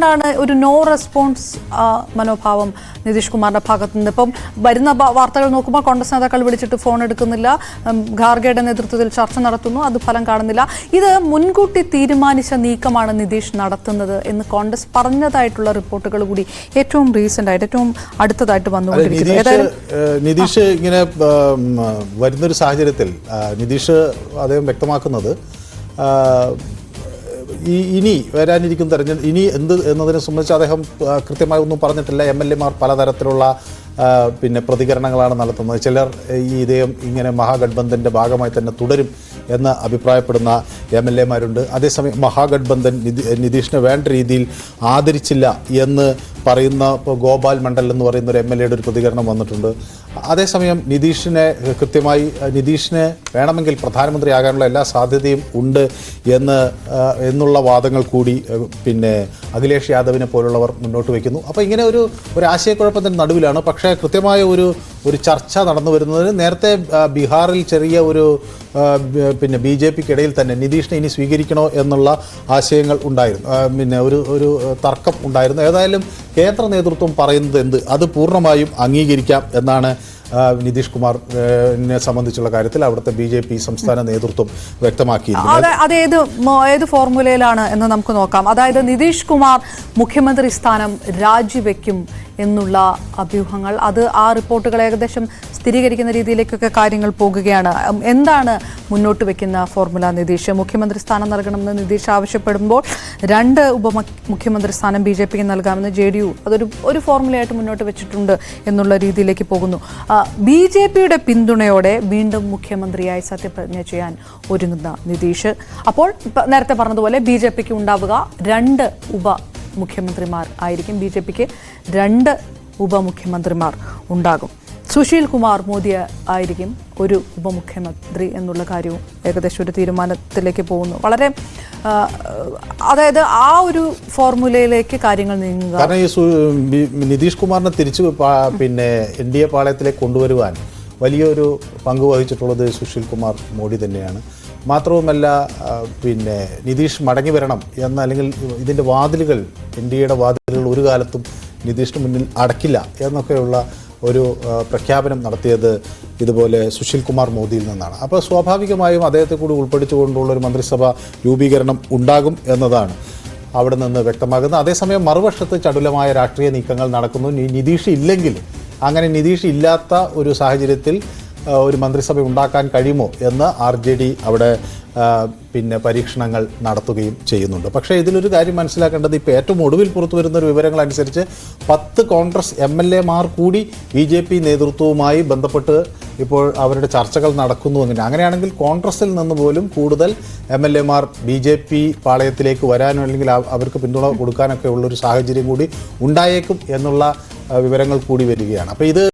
എന്തുകൊണ്ടാണ് ഒരു no response മനോഭാവം നിതീഷ് കുമാറിന്റെ ഭാഗത്തു നിന്ന്? ഇപ്പം വരുന്ന വാർത്തകൾ നോക്കുമ്പോൾ കോൺഗ്രസ് നേതാക്കൾ വിളിച്ചിട്ട് ഫോൺ എടുക്കുന്നില്ല, ഖാർഗെയുടെ നേതൃത്വത്തിൽ ചർച്ച നടത്തുന്നു, അത് ഫലം കാണുന്നില്ല. ഇത് മുൻകൂട്ടി തീരുമാനിച്ച നീക്കമാണ് നിതീഷ് നടത്തുന്നത് എന്ന് കോൺഗ്രസ് പറഞ്ഞതായിട്ടുള്ള റിപ്പോർട്ടുകൾ കൂടി ഏറ്റവും റീസെന്റ് ആയിട്ട് ഏറ്റവും അടുത്തതായിട്ട് വന്നുകൊണ്ടിരിക്കുന്നത്. നിതീഷ് ഇങ്ങനെ വരുന്നൊരു സാഹചര്യത്തിൽ നിതീഷ് അദ്ദേഹം വ്യക്തമാക്കുന്നത് ഇനി വരാനിരിക്കുന്ന തെരഞ്ഞെടുപ്പ് ഇനി എന്ത് എന്നതിനെ സംബന്ധിച്ച് അദ്ദേഹം കൃത്യമായി ഒന്നും പറഞ്ഞിട്ടില്ല. MLA മാർ പലതരത്തിലുള്ള പ്രതികരണങ്ങളാണ് നടത്തുന്നത്. ചിലർ ഈ ഇദ്ദേഹം ഇങ്ങനെ മഹാഗഡ്ബന്ധൻ്റെ ഭാഗമായി തന്നെ തുടരും എന്ന് അഭിപ്രായപ്പെടുന്ന MLA മാരുണ്ട്. അതേസമയം മഹാഗഡ്ബന്ധൻ നിതീഷിനെ വേണ്ട രീതിയിൽ ആദരിച്ചില്ല എന്ന് പറയുന്ന ഗോപാൽ മണ്ഡൽ എന്ന് പറയുന്ന ഒരു MLA ഒരു പ്രതികരണം വന്നിട്ടുണ്ട്. അതേസമയം നിതീഷിനെ വേണമെങ്കിൽ പ്രധാനമന്ത്രിയാകാനുള്ള എല്ലാ സാധ്യതയും ഉണ്ട് എന്നുള്ള വാദങ്ങൾ കൂടി അഖിലേഷ് യാദവിനെ പോലുള്ളവർ മുന്നോട്ട് വയ്ക്കുന്നു. അപ്പോൾ ഇങ്ങനെ ഒരു ആശയക്കുഴപ്പത്തിൻ്റെ നടുവിലാണ്. പക്ഷേ കൃത്യമായ ഒരു ചർച്ച നടന്നു വരുന്നതിന് നേരത്തെ ബീഹാറിൽ ചെറിയ ഒരു BJPക്കിടയിൽ തന്നെ നിതീഷിനെ ഇനി സ്വീകരിക്കണോ എന്നുള്ള ആശയങ്ങൾ ഉണ്ടായിരുന്നു, ഒരു തർക്കം ഉണ്ടായിരുന്നു. ഏതായാലും കേന്ദ്ര നേതൃത്വം പറയുന്നത് എന്ത് അത് പൂർണ്ണമായും അംഗീകരിക്കാം എന്നാണ് നിതീഷ് കുമാറിനെ സംബന്ധിച്ചുള്ള കാര്യത്തിൽ അവിടുത്തെ BJP സംസ്ഥാന നേതൃത്വം വ്യക്തമാക്കിയിരിക്കുന്നത്. ഏത് ഫോർമുലയിലാണ് എന്ന് നമുക്ക് നോക്കാം. അതായത് നിതീഷ് കുമാർ മുഖ്യമന്ത്രി സ്ഥാനം രാജിവെക്കും എന്നുള്ള അഭ്യൂഹങ്ങൾ, അത് ആ റിപ്പോർട്ടുകൾ ഏകദേശം സ്ഥിരീകരിക്കുന്ന രീതിയിലേക്കൊക്കെ കാര്യങ്ങൾ പോകുകയാണ്. എന്താണ് മുന്നോട്ട് വെക്കുന്ന ഫോർമുല? നിതീഷ് മുഖ്യമന്ത്രി സ്ഥാനം നൽകണമെന്ന് നിതീഷ് ആവശ്യപ്പെടുമ്പോൾ 2 ഉപമുഖ്യമന്ത്രി സ്ഥാനം BJPക്ക് നൽകാമെന്ന് JDU അതൊരു ഫോർമുലയായിട്ട് മുന്നോട്ട് വെച്ചിട്ടുണ്ട് എന്നുള്ള രീതിയിലേക്ക് പോകുന്നു. BJPയുടെ പിന്തുണയോടെ വീണ്ടും മുഖ്യമന്ത്രിയായി സത്യപ്രതിജ്ഞ ചെയ്യാൻ ഒരുങ്ങുന്ന നിതീഷ്. അപ്പോൾ നേരത്തെ പറഞ്ഞതുപോലെ BJPക്ക് ഉണ്ടാവുക 2 ഉപമുഖ്യമന്ത്രിമാർ ആയിരിക്കും. BJPക്ക് 2 ഉപമുഖ്യമന്ത്രിമാർ ഉണ്ടാകും. സുശീൽ കുമാർ മോദി ആയിരിക്കും ഒരു ഉപമുഖ്യമന്ത്രി എന്നുള്ള കാര്യവും ഏകദേശം ഒരു തീരുമാനത്തിലേക്ക് പോകുന്നു. വളരെ അതായത് ആ ഒരു ഫോർമുലയിലേക്ക് കാര്യങ്ങൾ നീങ്ങുക. കാരണം ഈ നിതീഷ് കുമാറിനെ തിരിച്ച് NDA പാളയത്തിലേക്ക് കൊണ്ടുവരുവാൻ വലിയൊരു പങ്ക് വഹിച്ചിട്ടുള്ളത് സുശീൽ കുമാർ മോഡി തന്നെയാണ്. മാത്രവുമല്ല നിതീഷ് മടങ്ങി വരണം അല്ലെങ്കിൽ ഇതിൻ്റെ വാതിലുകൾ NDAയുടെ വാതിലുകൾ ഒരു കാലത്തും നിതീഷിന് മുന്നിൽ അടക്കില്ല എന്നൊക്കെയുള്ള ഒരു പ്രഖ്യാപനം നടത്തിയത് ഇതുപോലെ സുശീൽ കുമാർ മോദിയിൽ നിന്നാണ്. അപ്പോൾ സ്വാഭാവികമായും അദ്ദേഹത്തെ കൂടി ഉൾപ്പെടുത്തിക്കൊണ്ടുള്ള ഒരു മന്ത്രിസഭ രൂപീകരണം ഉണ്ടാകും എന്നതാണ് അവിടെ നിന്ന് വ്യക്തമാകുന്നത്. അതേസമയം മറുവശത്ത് ചടുലമായ രാഷ്ട്രീയ നീക്കങ്ങൾ നടക്കുന്നു. നിതീഷ് ഇല്ലെങ്കിൽ, അങ്ങനെ നിതീഷ് ഇല്ലാത്ത ഒരു സാഹചര്യത്തിൽ ഒരു മന്ത്രിസഭ ഉണ്ടാക്കാൻ കഴിയുമോ എന്ന് RJD അവിടെ പരീക്ഷണങ്ങൾ നടത്തുകയും ചെയ്യുന്നുണ്ട്. പക്ഷേ ഇതിലൊരു കാര്യം മനസ്സിലാക്കേണ്ടത്, ഇപ്പോൾ ഏറ്റവും ഒടുവിൽ പുറത്തു വരുന്ന ഒരു വിവരങ്ങൾ അനുസരിച്ച് 10 കോൺഗ്രസ് MLA മാർ കൂടി BJP നേതൃത്വവുമായി ബന്ധപ്പെട്ട് ഇപ്പോൾ അവരുടെ ചർച്ചകൾ നടക്കുന്നു. അങ്ങനെയാണെങ്കിൽ കോൺഗ്രസിൽ നിന്ന് പോലും കൂടുതൽ MLA മാർ BJP പാളയത്തിലേക്ക് വരാനോ അല്ലെങ്കിൽ അവർക്ക് പിന്തുണ കൊടുക്കാനൊക്കെ ഉള്ളൊരു സാഹചര്യം കൂടി ഉണ്ടായേക്കും എന്നുള്ള വിവരങ്ങൾ കൂടി വരികയാണ്. അപ്പോൾ ഇത്